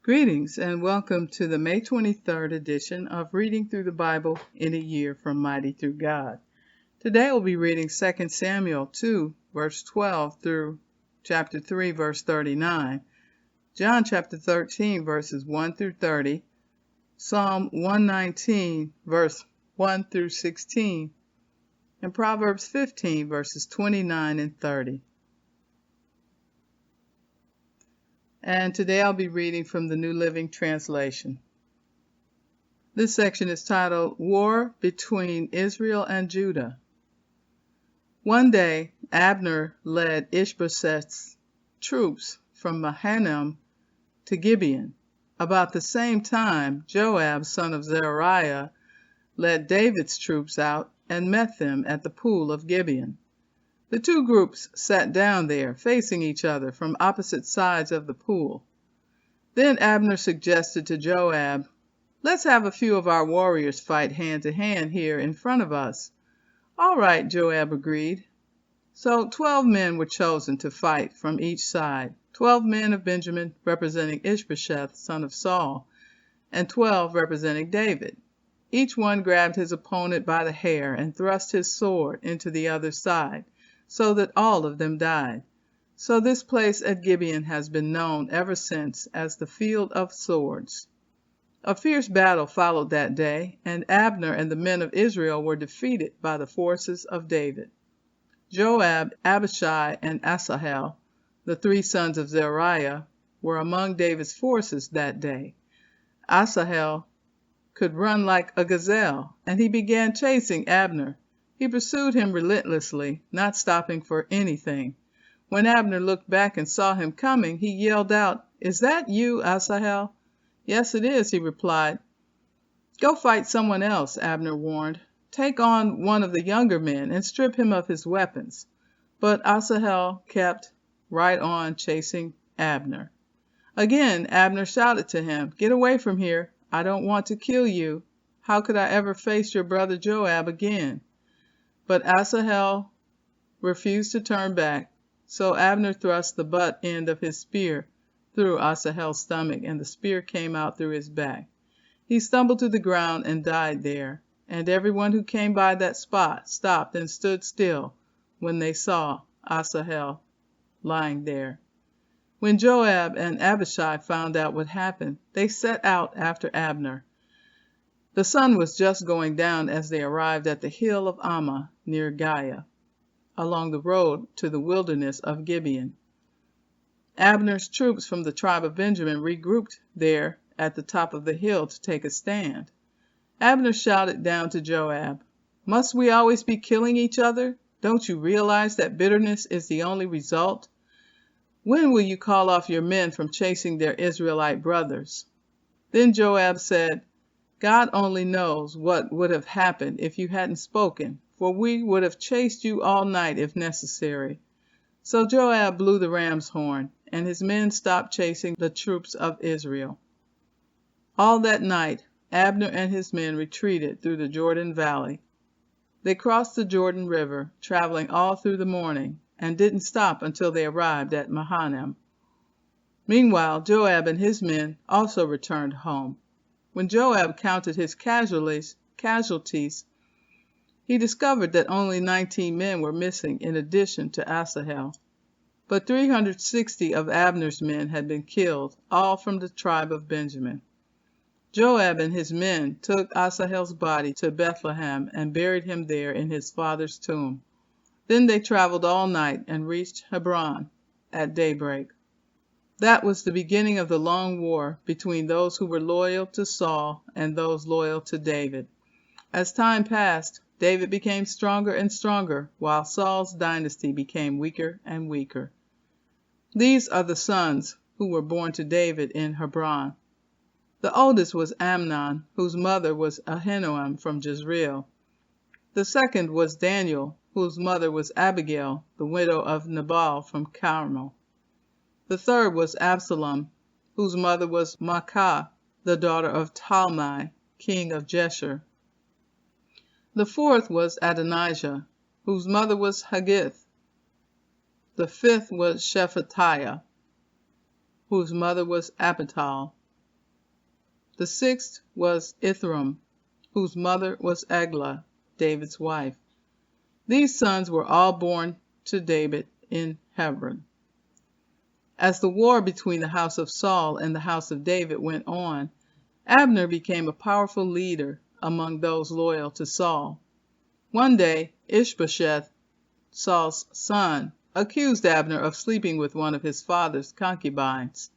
Greetings and welcome to the May 23rd edition of Reading Through the Bible in a Year from Mighty Through God. Today we'll be reading 2 Samuel 2, verse 12 through chapter 3, verse 39, John chapter 13, verses 1 through 30, Psalm 119, verse 1 through 16, and Proverbs 15, verses 29 and 30. And today I'll be reading from the New Living Translation. This section is titled War Between Israel and Judah. One day, Abner led Ishbosheth's troops from Mahanaim to Gibeon. About the same time, Joab, son of Zeruiah, led David's troops out and met them at the pool of Gibeon. The two groups sat down there, facing each other from opposite sides of the pool. Then Abner suggested to Joab, "Let's have a few of our warriors fight hand to hand here in front of us." "All right," Joab agreed. So 12 men were chosen to fight from each side, 12 men of Benjamin representing Ishbosheth, son of Saul, and 12 representing David. Each one grabbed his opponent by the hair and thrust his sword into the other side, so that all of them died. So this place at Gibeon has been known ever since as the Field of Swords. A fierce battle followed that day, and Abner and the men of Israel were defeated by the forces of David. Joab, Abishai, and Asahel, the 3 sons of Zeruiah, were among David's forces that day. Asahel could run like a gazelle, and he began chasing Abner. He pursued him relentlessly, not stopping for anything. When Abner looked back and saw him coming, he yelled out, "Is that you, Asahel?" "Yes, it is," he replied. "Go fight someone else," Abner warned. "Take on one of the younger men and strip him of his weapons." But Asahel kept right on chasing Abner. Again, Abner shouted to him, "Get away from here. I don't want to kill you. How could I ever face your brother Joab again?" But Asahel refused to turn back, so Abner thrust the butt end of his spear through Asahel's stomach, and the spear came out through his back. He stumbled to the ground and died there, and everyone who came by that spot stopped and stood still when they saw Asahel lying there. When Joab and Abishai found out what happened, they set out after Abner. The sun was just going down as they arrived at the hill of Ammah near Giah, along the road to the wilderness of Gibeon. Abner's troops from the tribe of Benjamin regrouped there at the top of the hill to take a stand. Abner shouted down to Joab, "Must we always be killing each other? Don't you realize that bitterness is the only result? When will you call off your men from chasing their Israelite brothers?" Then Joab said, "God only knows what would have happened if you hadn't spoken, for we would have chased you all night if necessary." So Joab blew the ram's horn, and his men stopped chasing the troops of Israel. All that night, Abner and his men retreated through the Jordan Valley. They crossed the Jordan River, traveling all through the morning, and didn't stop until they arrived at Mahanaim. Meanwhile, Joab and his men also returned home. When Joab counted his casualties, he discovered that only 19 men were missing in addition to Asahel. But 360 of Abner's men had been killed, all from the tribe of Benjamin. Joab and his men took Asahel's body to Bethlehem and buried him there in his father's tomb. Then they traveled all night and reached Hebron at daybreak. That was the beginning of the long war between those who were loyal to Saul and those loyal to David. As time passed, David became stronger and stronger, while Saul's dynasty became weaker and weaker. These are the sons who were born to David in Hebron. The oldest was Amnon, whose mother was Ahinoam from Jezreel. The second was Daniel, whose mother was Abigail, the widow of Nabal from Carmel. The third was Absalom, whose mother was Maacah, the daughter of Talmai, king of Geshur. The fourth was Adonijah, whose mother was Haggith. The fifth was Shephatiah, whose mother was Abital. The sixth was Ithram, whose mother was Eglah, David's wife. These sons were all born to David in Hebron. As the war between the house of Saul and the house of David went on, Abner became a powerful leader among those loyal to Saul. One day, Ishbosheth, Saul's son, accused Abner of sleeping with one of his father's concubines,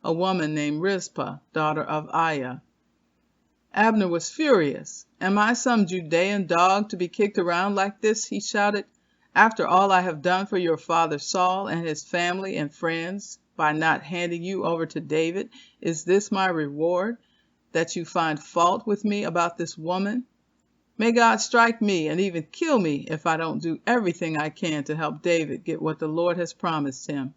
a woman named Rizpah, daughter of Aiah. Abner was furious. "Am I some Judean dog to be kicked around like this?" he shouted. "After all I have done for your father Saul and his family and friends by not handing you over to David, is this my reward, that you find fault with me about this woman? May God strike me and even kill me if I don't do everything I can to help David get what the Lord has promised him.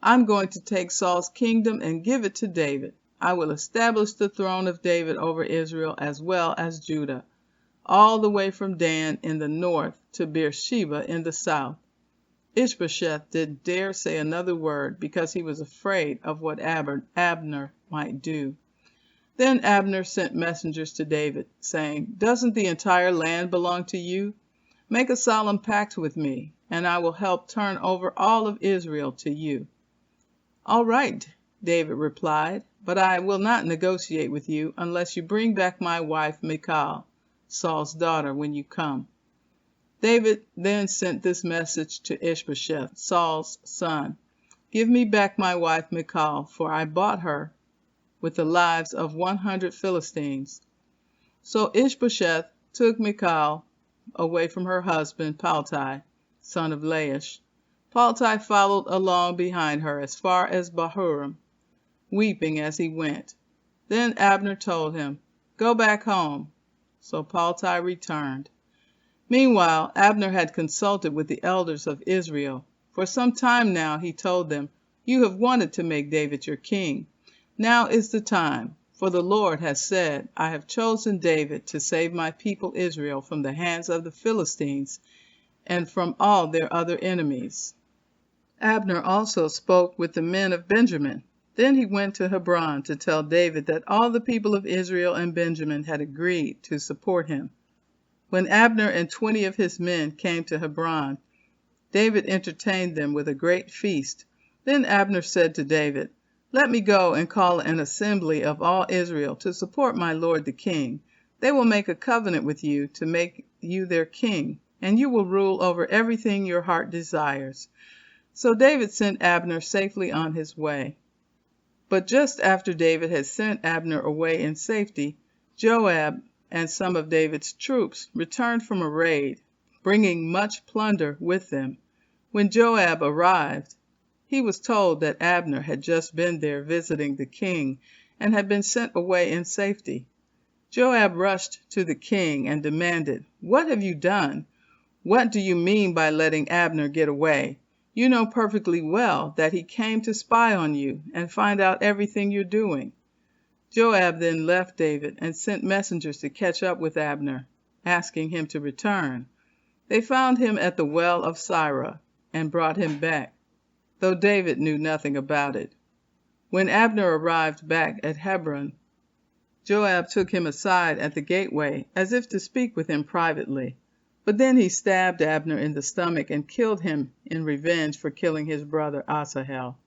I'm going to take Saul's kingdom and give it to David. I will establish the throne of David over Israel as well as Judah, all the way from Dan in the north to Beersheba in the south." Ishbosheth didn't dare say another word because he was afraid of what Abner might do. Then Abner sent messengers to David, saying, "Doesn't the entire land belong to you? Make a solemn pact with me, and I will help turn over all of Israel to you." "All right," David replied, "but I will not negotiate with you unless you bring back my wife Michal, Saul's daughter, when you come." David then sent this message to Ishbosheth, Saul's son: "Give me back my wife Michal, for I bought her with the lives of 100 Philistines." So Ishbosheth took Michal away from her husband Paltai, son of Laish. Paltai followed along behind her as far as Bahurim, weeping as he went. Then Abner told him, "Go back home." So Paltai returned. Meanwhile, Abner had consulted with the elders of Israel. For some time now, he told them, "You have wanted to make David your king. Now is the time, for the Lord has said, I have chosen David to save my people Israel from the hands of the Philistines and from all their other enemies." Abner also spoke with the men of Benjamin. Then he went to Hebron to tell David that all the people of Israel and Benjamin had agreed to support him. When Abner and 20 of his men came to Hebron, David entertained them with a great feast. Then Abner said to David, "Let me go and call an assembly of all Israel to support my lord the king. They will make a covenant with you to make you their king, and you will rule over everything your heart desires." So David sent Abner safely on his way. But just after David had sent Abner away in safety, Joab and some of David's troops returned from a raid, bringing much plunder with them. When Joab arrived, he was told that Abner had just been there visiting the king and had been sent away in safety. Joab rushed to the king and demanded, "What have you done? What do you mean by letting Abner get away? You know perfectly well that he came to spy on you and find out everything you're doing." Joab then left David and sent messengers to catch up with Abner, asking him to return. They found him at the well of Sirah and brought him back, though David knew nothing about it. When Abner arrived back at Hebron, Joab took him aside at the gateway as if to speak with him privately. But then he stabbed Abner in the stomach and killed him in revenge for killing his brother Asahel.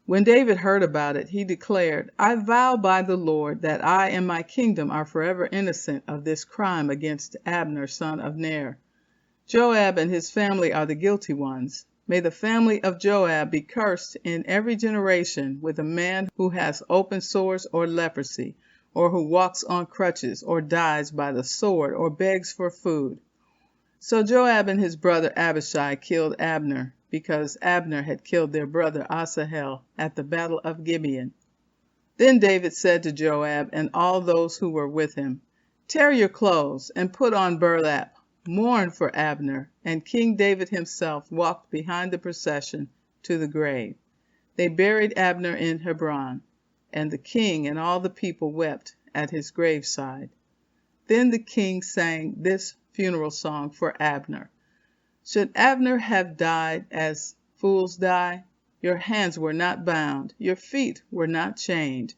When David heard about it, he declared, "I vow by the Lord that I and my kingdom are forever innocent of this crime against Abner, son of Ner. Joab and his family are the guilty ones. May the family of Joab be cursed in every generation with a man who has open sores or leprosy, or who walks on crutches, or dies by the sword, or begs for food." So Joab and his brother Abishai killed Abner, because Abner had killed their brother Asahel at the battle of Gibeon. Then David said to Joab and all those who were with him, "Tear your clothes and put on burlap. Mourn for Abner." And King David himself walked behind the procession to the grave. They buried Abner in Hebron, and the king and all the people wept at his graveside. Then the king sang this funeral song for Abner. "Should Abner have died as fools die? Your hands were not bound, your feet were not chained.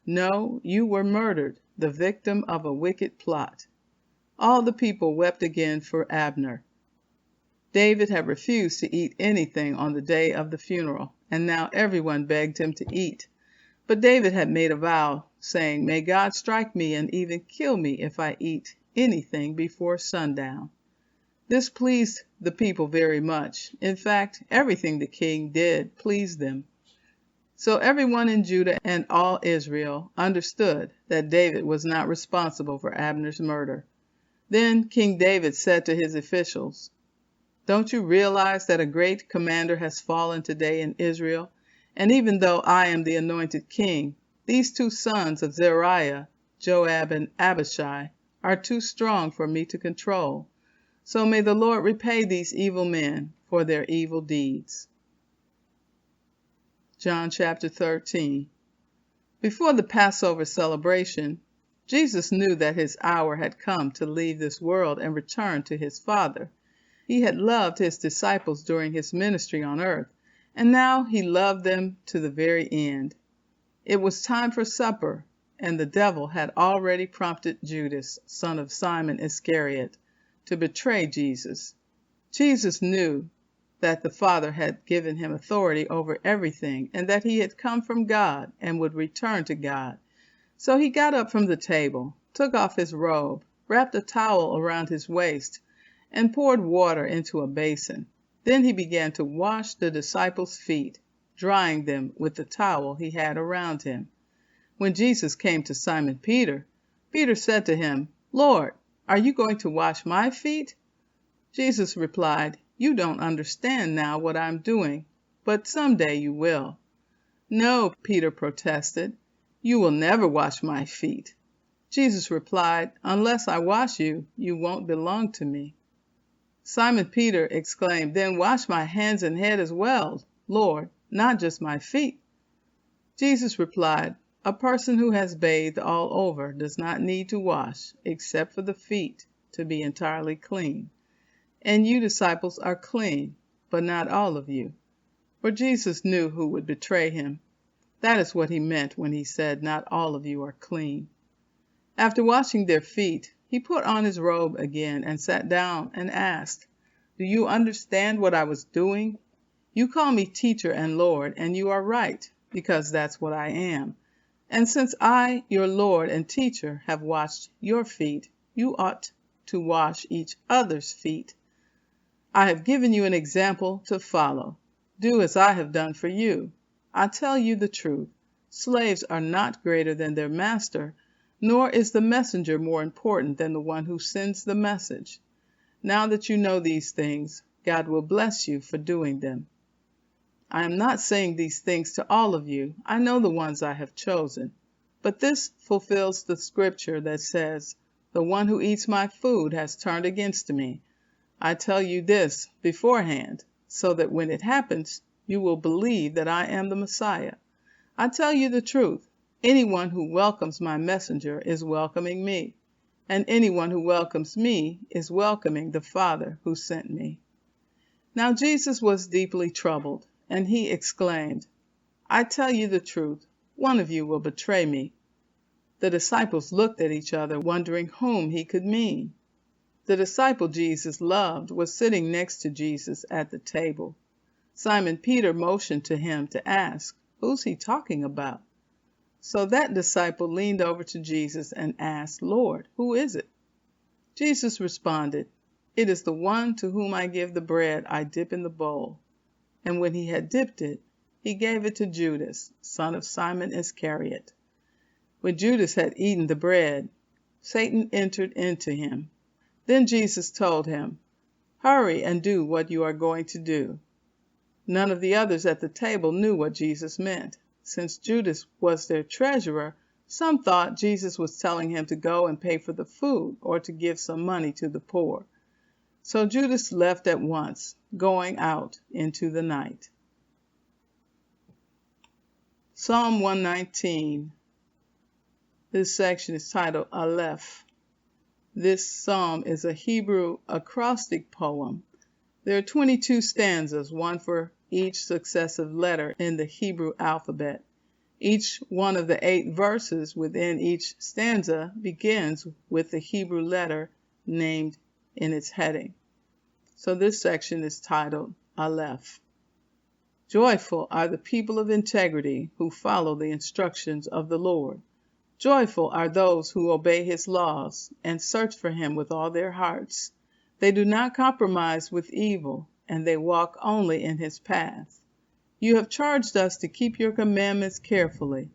No, you were murdered, the victim of a wicked plot." All the people wept again for Abner. David had refused to eat anything on the day of the funeral, and now everyone begged him to eat. But David had made a vow, saying, "May God strike me and even kill me if I eat anything before sundown." This pleased the people very much. In fact, everything the king did pleased them. So everyone in Judah and all Israel understood that David was not responsible for Abner's murder. Then King David said to his officials, "Don't you realize that a great commander has fallen today in Israel? And even though I am the anointed king, these two sons of Zeruiah, Joab and Abishai, are too strong for me to control. So may the Lord repay these evil men for their evil deeds." John chapter 13. Before the Passover celebration, Jesus knew that his hour had come to leave this world and return to his Father. He had loved his disciples during his ministry on earth, and now he loved them to the very end. It was time for supper, and the devil had already prompted Judas, son of Simon Iscariot, to betray Jesus. Jesus knew that the Father had given him authority over everything, and that he had come from God and would return to God. So he got up from the table, took off his robe, wrapped a towel around his waist, and poured water into a basin. Then he began to wash the disciples' feet, drying them with the towel he had around him. When Jesus came to Simon Peter, Peter said to him, "Lord, are you going to wash my feet?" Jesus replied, "You don't understand now what I'm doing, but someday you will." "No," Peter protested, "you will never wash my feet." Jesus replied, "Unless I wash you, you won't belong to me." Simon Peter exclaimed, "Then wash my hands and head as well, Lord, not just my feet." Jesus replied, "A person who has bathed all over does not need to wash, except for the feet, to be entirely clean. And you disciples are clean, but not all of you." For Jesus knew who would betray him. That is what he meant when he said, "Not all of you are clean." After washing their feet, he put on his robe again and sat down and asked, "Do you understand what I was doing? You call me teacher and Lord, and you are right, because that's what I am. And since I, your Lord and teacher, have washed your feet, you ought to wash each other's feet. I have given you an example to follow. Do as I have done for you. I tell you the truth. Slaves are not greater than their master, nor is the messenger more important than the one who sends the message. Now that you know these things, God will bless you for doing them. I am not saying these things to all of you. I know the ones I have chosen. But this fulfills the scripture that says, 'The one who eats my food has turned against me.' I tell you this beforehand, so that when it happens, you will believe that I am the Messiah. I tell you the truth. Anyone who welcomes my messenger is welcoming me, and anyone who welcomes me is welcoming the Father who sent me." Now Jesus was deeply troubled, and he exclaimed, "I tell you the truth, one of you will betray me." The disciples looked at each other, wondering whom he could mean. The disciple Jesus loved was sitting next to Jesus at the table. Simon Peter motioned to him to ask, "Who's he talking about?" So that disciple leaned over to Jesus and asked, "Lord, who is it?" Jesus responded, "It is the one to whom I give the bread I dip in the bowl." And when he had dipped it, he gave it to Judas, son of Simon Iscariot. When Judas had eaten the bread, Satan entered into him. Then Jesus told him, "Hurry and do what you are going to do." None of the others at the table knew what Jesus meant. Since Judas was their treasurer, some thought Jesus was telling him to go and pay for the food or to give some money to the poor. So Judas left at once, going out into the night. Psalm 119. This section is titled Aleph. This psalm is a Hebrew acrostic poem. There are 22 stanzas, one for each successive letter in the Hebrew alphabet. Each one of the 8 verses within each stanza begins with the Hebrew letter named in its heading. So this section is titled Aleph. Joyful are the people of integrity who follow the instructions of the Lord. Joyful are those who obey his laws and search for him with all their hearts. They do not compromise with evil, and they walk only in his path. You have charged us to keep your commandments carefully.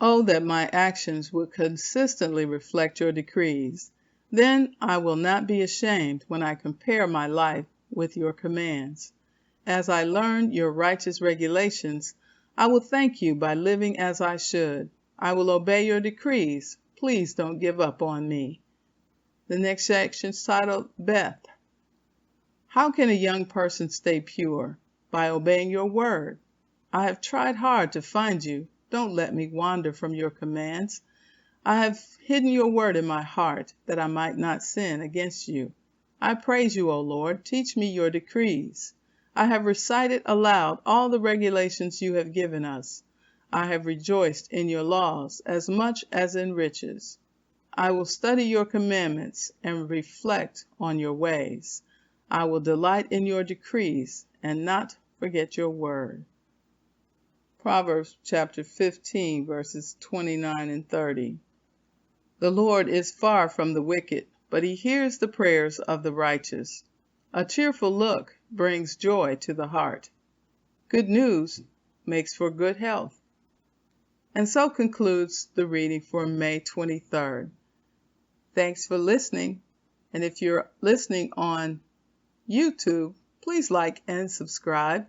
Oh, that my actions would consistently reflect your decrees. Then I will not be ashamed when I compare my life with your commands. As I learn your righteous regulations, I will thank you by living as I should. I will obey your decrees. Please don't give up on me. The next section is titled Beth. How can a young person stay pure? By obeying your word. I have tried hard to find you. Don't let me wander from your commands. I have hidden your word in my heart, that I might not sin against you. I praise you, O Lord. Teach me your decrees. I have recited aloud all the regulations you have given us. I have rejoiced in your laws as much as in riches. I will study your commandments and reflect on your ways. I will delight in your decrees and not forget your word. Proverbs chapter 15, verses 29 and 30. The Lord is far from the wicked, but he hears the prayers of the righteous. A cheerful look brings joy to the heart. Good news makes for good health. And so concludes the reading for May 23rd. Thanks for listening. And if you're listening on YouTube, please like and subscribe.